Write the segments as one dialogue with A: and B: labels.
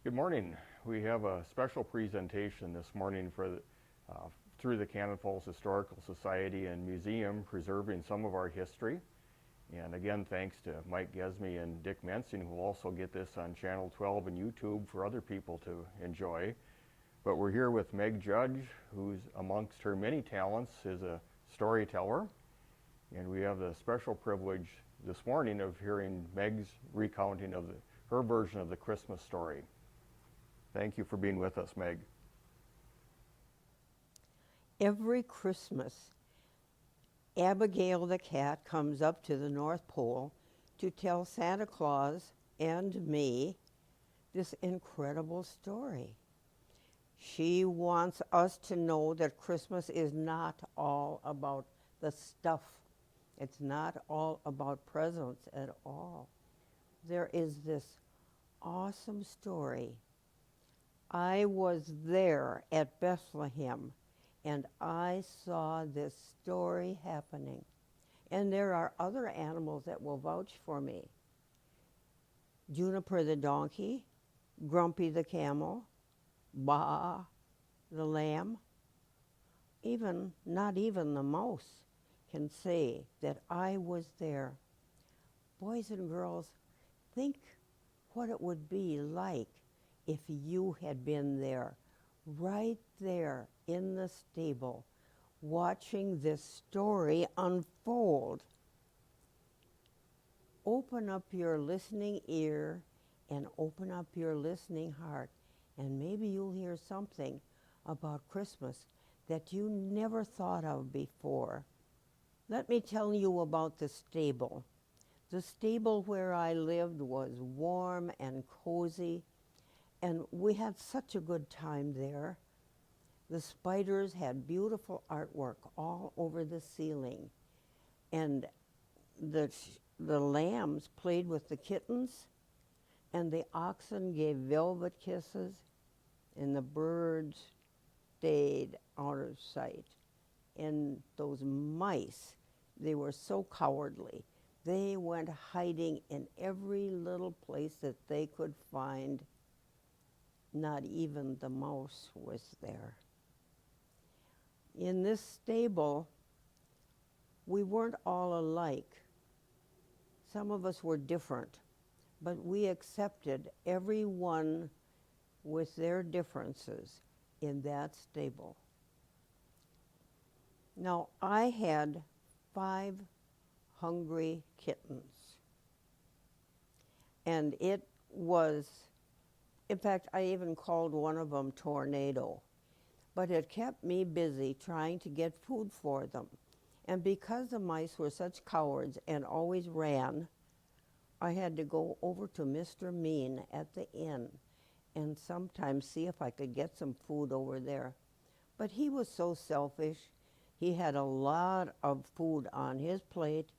A: Good morning. We have a special presentation this morning through the Cannon Falls Historical Society and Museum, preserving some of our history. And again, thanks to Mike Gesme and Dick Mensing, who will also get this on Channel 12 and YouTube for other people to enjoy. But we're here with Meg Judge, who's amongst her many talents is a storyteller. And we have the special privilege this morning of hearing Meg's recounting of her version of the Christmas story. Thank you for being with us, Meg.
B: Every Christmas, Abigail the cat comes up to the North Pole to tell Santa Claus and me this incredible story. She wants us to know that Christmas is not all about the stuff. It's not all about presents at all. There is this awesome story. I was there at Bethlehem, and I saw this story happening. And there are other animals that will vouch for me. Juniper the donkey, Grumpy the camel, Baa the lamb. Not even the mouse can say that I was there. Boys and girls, think what it would be like if you had been there, right there in the stable, watching this story unfold. Open up your listening ear and open up your listening heart, and maybe you'll hear something about Christmas that you never thought of before. Let me tell you about the stable. The stable where I lived was warm and cozy, and we had such a good time there. The spiders had beautiful artwork all over the ceiling, and the lambs played with the kittens, and the oxen gave velvet kisses, and the birds stayed out of sight. And those mice, they were so cowardly. They went hiding in every little place that they could find. Not even the mouse was there. In this stable, we weren't all alike. Some of us were different, but we accepted everyone with their differences in that stable. Now, I had 5 hungry kittens, and it was, in fact, I even called one of them Tornado, but it kept me busy trying to get food for them. And because the mice were such cowards and always ran, I had to go over to Mr. Mean at the inn and sometimes see if I could get some food over there. But he was so selfish. He had a lot of food on his plate,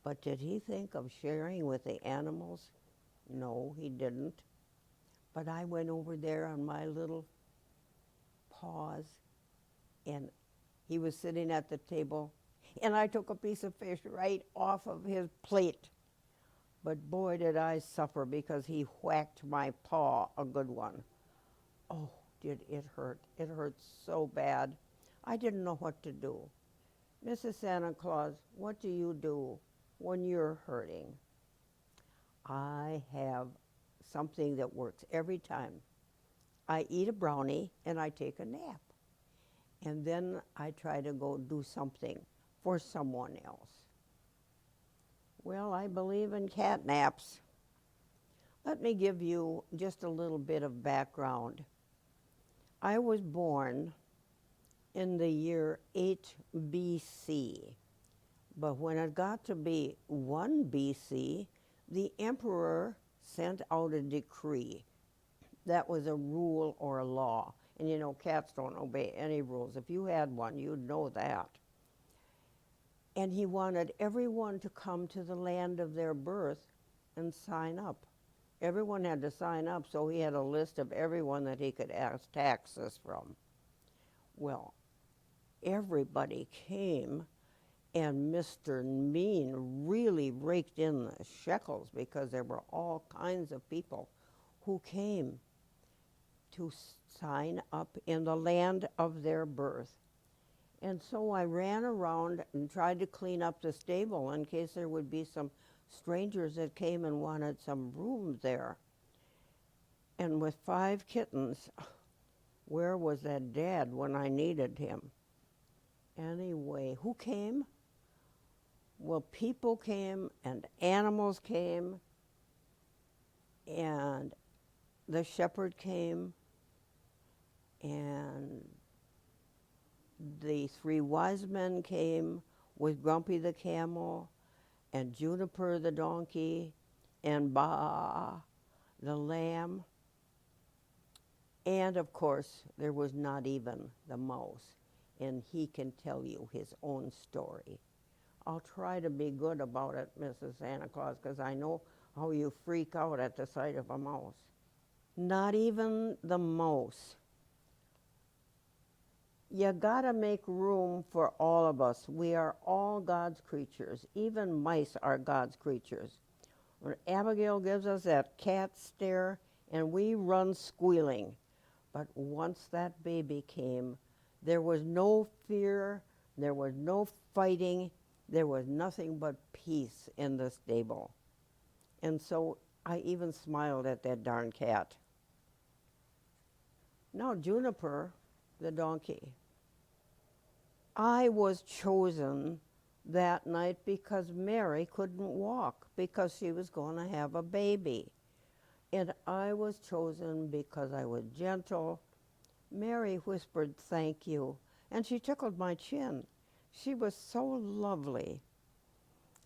B: but did he think of sharing with the animals? No, he didn't. But I went over there on my little paws, and he was sitting at the table, and I took a piece of fish right off of his plate. But boy, did I suffer because he whacked my paw a good one. Oh, did it hurt. It hurt so bad. I didn't know what to do. Mrs. Santa Claus, what do you do when you're hurting? I have something that works every time. I eat a brownie and I take a nap. And then I try to go do something for someone else. Well, I believe in cat naps. Let me give you just a little bit of background. I was born in the year 8 BC, but when it got to be 1 BC, the emperor sent out a decree. That was a rule or a law. And you know, cats don't obey any rules. If you had one, you'd know that. And he wanted everyone to come to the land of their birth and sign up. Everyone had to sign up, so he had a list of everyone that he could ask taxes from. Well, everybody came, and Mr. Mean really raked in the shekels because there were all kinds of people who came. to sign up in the land of their birth. And so I ran around and tried to clean up the stable in case there would be some strangers that came and wanted some room there. And with 5 kittens, where was that dad when I needed him? Anyway, who came? Well, people came and animals came, and the shepherd came, and the 3 wise men came with Grumpy the camel, and Juniper the donkey, and Baa the lamb. And of course, there was not even the mouse, and he can tell you his own story. I'll try to be good about it, Mrs. Santa Claus, because I know how you freak out at the sight of a mouse. Not even the mouse. You gotta make room for all of us. We are all God's creatures. Even mice are God's creatures. When Abigail gives us that cat stare, and we run squealing. But once that baby came, there was no fear, there was no fighting, there was nothing but peace in the stable. And so I even smiled at that darn cat. Now Juniper, the donkey. I was chosen that night because Mary couldn't walk because she was going to have a baby. And I was chosen because I was gentle. Mary whispered, "Thank you," and she tickled my chin. She was so lovely.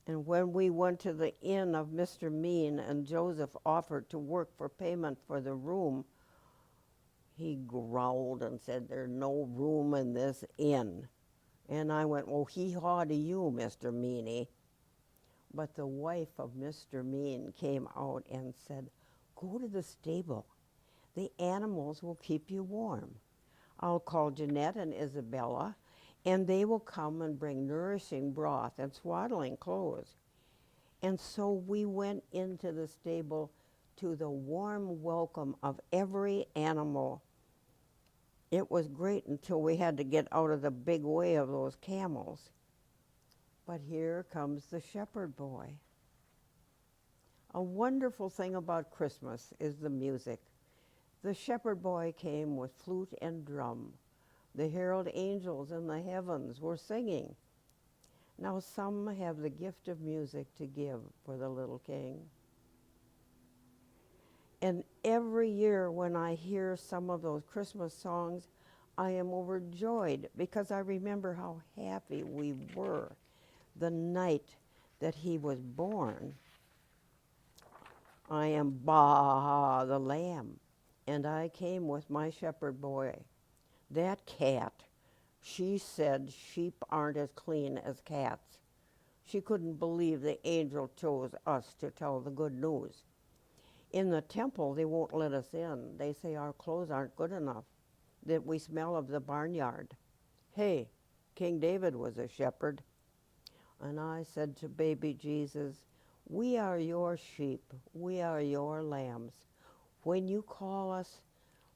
B: And when we went to the inn of Mr. Mean and Joseph offered to work for payment for the room, he growled and said, "There's no room in this inn." And I went, "Well, hee-haw to you, Mr. Meany." But the wife of Mr. Mean came out and said, "Go to the stable. The animals will keep you warm. I'll call Jeanette and Isabella, and they will come and bring nourishing broth and swaddling clothes." And so we went into the stable to the warm welcome of every animal. It was great until we had to get out of the big way of those camels. But here comes the shepherd boy. A wonderful thing about Christmas is the music. The shepherd boy came with flute and drum. The herald angels in the heavens were singing. Now some have the gift of music to give for the little king. And every year when I hear some of those Christmas songs, I am overjoyed because I remember how happy we were the night that he was born. I am Baa the lamb, and I came with my shepherd boy. That cat, she said sheep aren't as clean as cats. She couldn't believe the angel chose us to tell the good news. In the temple, they won't let us in. They say our clothes aren't good enough, that we smell of the barnyard. Hey, King David was a shepherd. And I said to baby Jesus, "We are your sheep. We are your lambs. When you call us,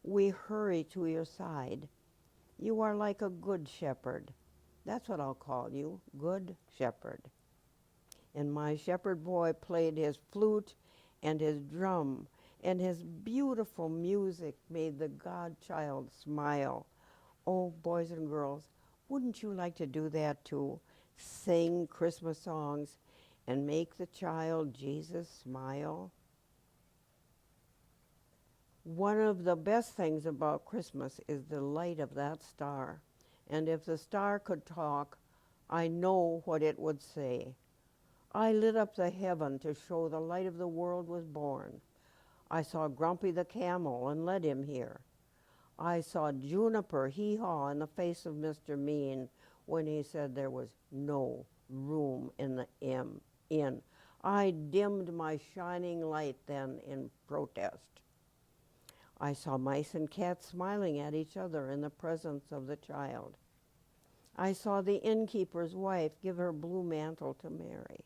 B: we hurry to your side. You are like a good shepherd." That's what I'll call you, Good Shepherd. And my shepherd boy played his flute and his drum, and his beautiful music made the godchild smile. Oh, boys and girls, wouldn't you like to do that too? Sing Christmas songs and make the child Jesus smile? One of the best things about Christmas is the light of that star. And if the star could talk, I know what it would say. I lit up the heaven to show the light of the world was born. I saw Grumpy the camel and led him here. I saw Juniper hee-haw in the face of Mr. Mean when he said there was no room in the inn. I dimmed my shining light then in protest. I saw mice and cats smiling at each other in the presence of the child. I saw the innkeeper's wife give her blue mantle to Mary.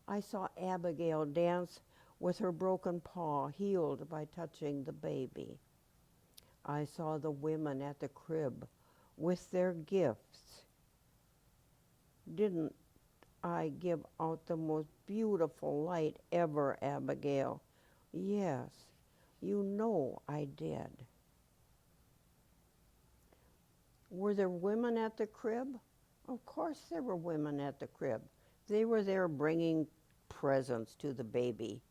B: I saw Abigail dance with her broken paw healed by touching the baby. I saw the women at the crib with their gifts. Didn't I give out the most beautiful light ever, Abigail? Yes, you know I did. Were there women at the crib? Of course there were women at the crib. They were there bringing presents to the baby.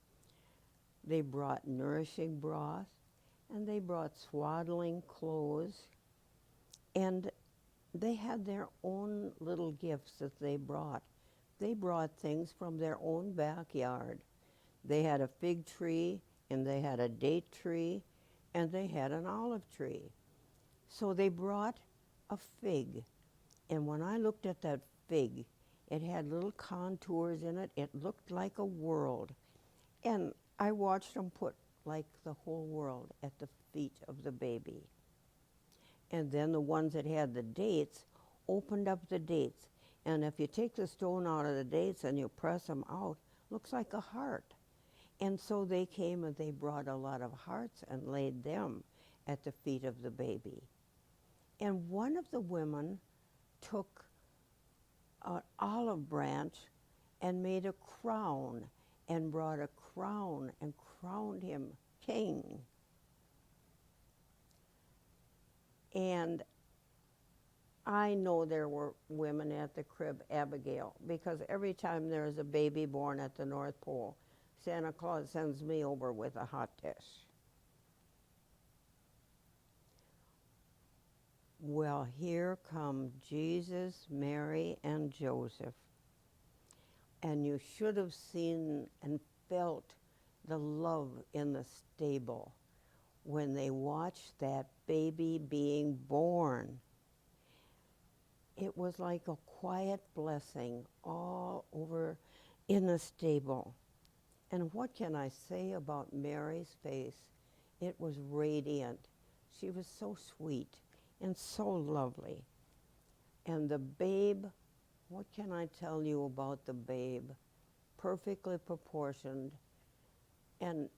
B: They brought nourishing broth, and they brought swaddling clothes, and they had their own little gifts that they brought. They brought things from their own backyard. They had a fig tree, and they had a date tree, and they had an olive tree. So they brought a fig, and when I looked at that fig, it had little contours in it. It looked like a world. And I watched them put like the whole world at the feet of the baby. And then the ones that had the dates opened up the dates. And if you take the stone out of the dates and you press them out, looks like a heart. And so they came and they brought a lot of hearts and laid them at the feet of the baby. And one of the women took an olive branch and made a crown and brought a crown and crowned him king. And I know there were women at the crib, Abigail, because every time there's a baby born at the North Pole, Santa Claus sends me over with a hot dish. Well, here come Jesus, Mary, and Joseph. And you should have seen and felt the love in the stable when they watched that baby being born. It was like a quiet blessing all over in the stable. And what can I say about Mary's face? It was radiant. She was so sweet and so lovely. And the babe, what can I tell you about the babe? Perfectly proportioned. And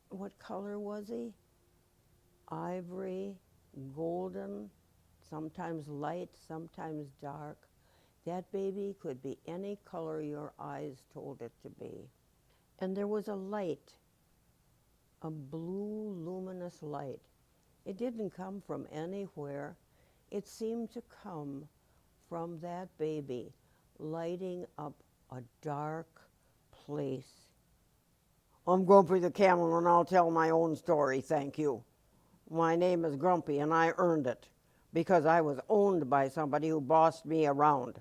B: what color was he? Ivory, golden, sometimes light, sometimes dark. That baby could be any color your eyes told it to be. And there was a light, a blue luminous light. It didn't come from anywhere. It seemed to come from that baby lighting up a dark place. I'm Grumpy the Camel, and I'll tell my own story, thank you. My name is Grumpy, and I earned it because I was owned by somebody who bossed me around.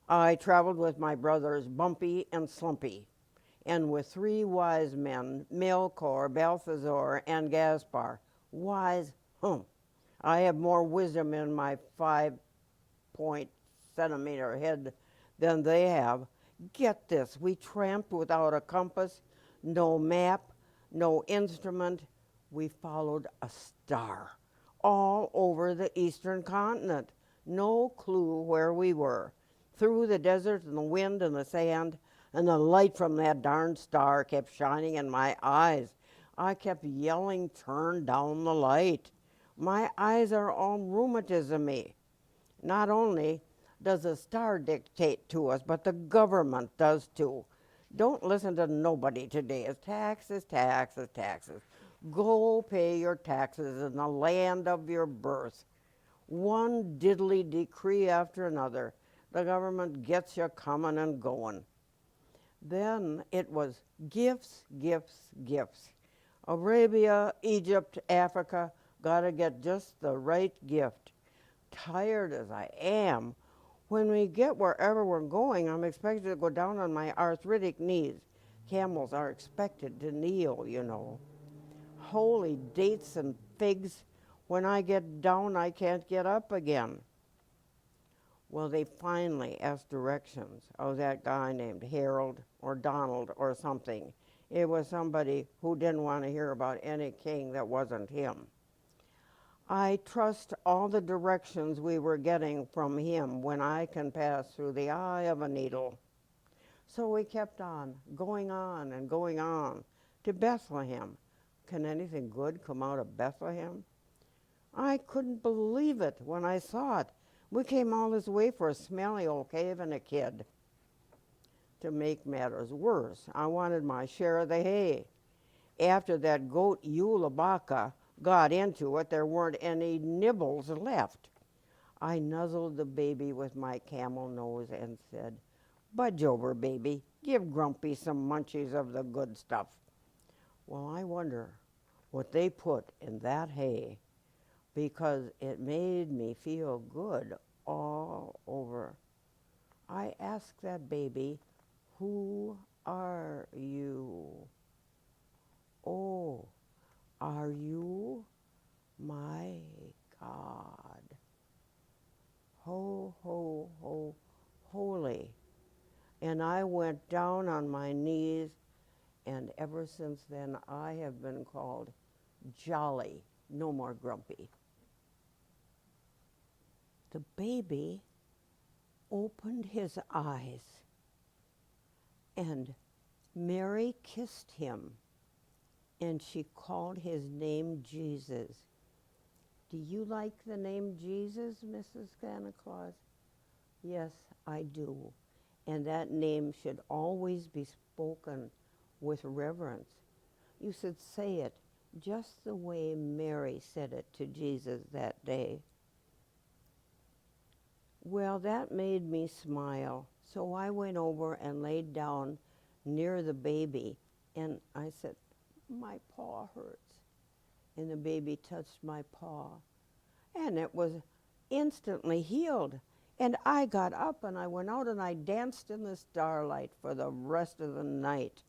B: I traveled with my brothers Bumpy and Slumpy, and with 3 wise men, Melchior, Balthazar, and Gaspar. Wise, I have more wisdom in my 5-centimeter head than they have. Get this, we tramped without a compass, no map, no instrument. We followed a star all over the eastern continent. No clue where we were. Through the desert and the wind and the sand, and the light from that darn star kept shining in my eyes. I kept yelling, turn down the light. My eyes are all rheumatism-y. Not only does the star dictate to us, but the government does too. Don't listen to nobody today. It's taxes, taxes, taxes. Go pay your taxes in the land of your birth. One diddly decree after another. The government gets you coming and going. Then it was gifts, gifts, gifts. Arabia, Egypt, Africa, gotta get just the right gift. Tired as I am, when we get wherever we're going, I'm expected to go down on my arthritic knees. Camels are expected to kneel, you know. Holy dates and figs, when I get down, I can't get up again. Well, they finally asked directions of that guy named Harold or Donald or something. It was somebody who didn't want to hear about any king that wasn't him. I trust all the directions we were getting from him when I can pass through the eye of a needle. So we kept on and going on to Bethlehem. Can anything good come out of Bethlehem? I couldn't believe it when I saw it. We came all this way for a smelly old cave and a kid. To make matters worse, I wanted my share of the hay. After that goat Eulabaka got into it, there weren't any nibbles left. I nuzzled the baby with my camel nose and said, "Budge over, baby. Give Grumpy some munchies of the good stuff." Well, I wonder what they put in that hay, because it made me feel good all over. I asked that baby, "Who are you?" "Oh, are you my God? Ho, ho, ho, holy." And I went down on my knees, and ever since then I have been called Jolly, no more Grumpy. The baby opened his eyes, and Mary kissed him, and she called his name Jesus. Do you like the name Jesus, Mrs. Santa Claus? Yes, I do. And that name should always be spoken with reverence. You should say it just the way Mary said it to Jesus that day. Well, that made me smile. So I went over and laid down near the baby, and I said, "My paw hurts." And the baby touched my paw, and it was instantly healed. And I got up and I went out and I danced in the starlight for the rest of the night.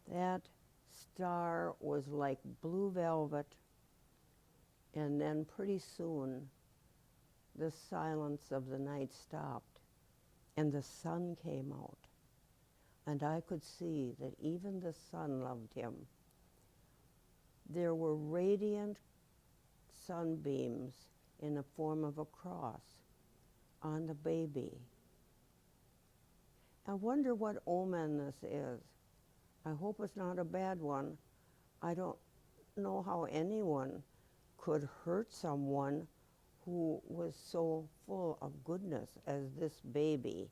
B: That star was like blue velvet, and then pretty soon the silence of the night stopped and the sun came out, and I could see that even the sun loved him. There were radiant sunbeams in the form of a cross on the baby. I wonder what omen this is. I hope it's not a bad one. I don't know how anyone could hurt someone who was so full of goodness as this baby.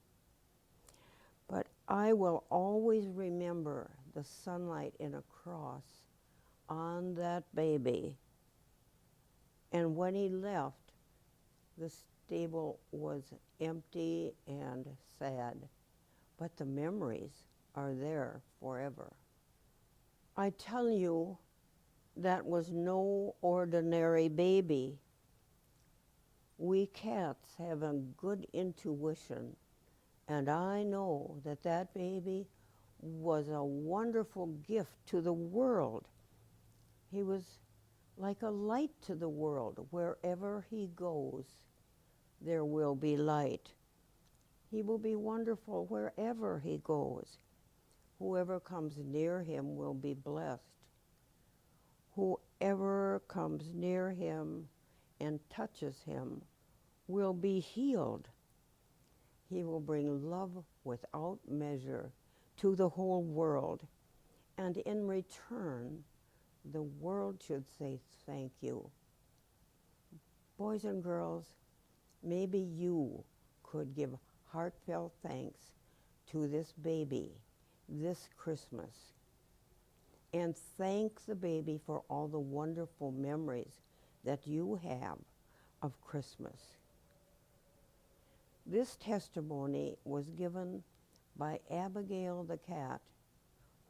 B: But I will always remember the sunlight in a cross on that baby. And when he left, the stable was empty and sad, but the memories are there forever. I tell you, that was no ordinary baby. We cats have a good intuition, and I know that that baby was a wonderful gift to the world. He was like a light to the world. Wherever he goes, there will be light. He will be wonderful wherever he goes. Whoever comes near him will be blessed. Whoever comes near him and touches him will be healed. He will bring love without measure to the whole world, and in return, the world should say thank you. Boys and girls, maybe you could give heartfelt thanks to this baby this Christmas, and thank the baby for all the wonderful memories that you have of Christmas. This testimony was given by Abigail the cat,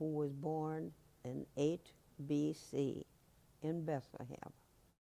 B: who was born in 8 BC in Bethlehem.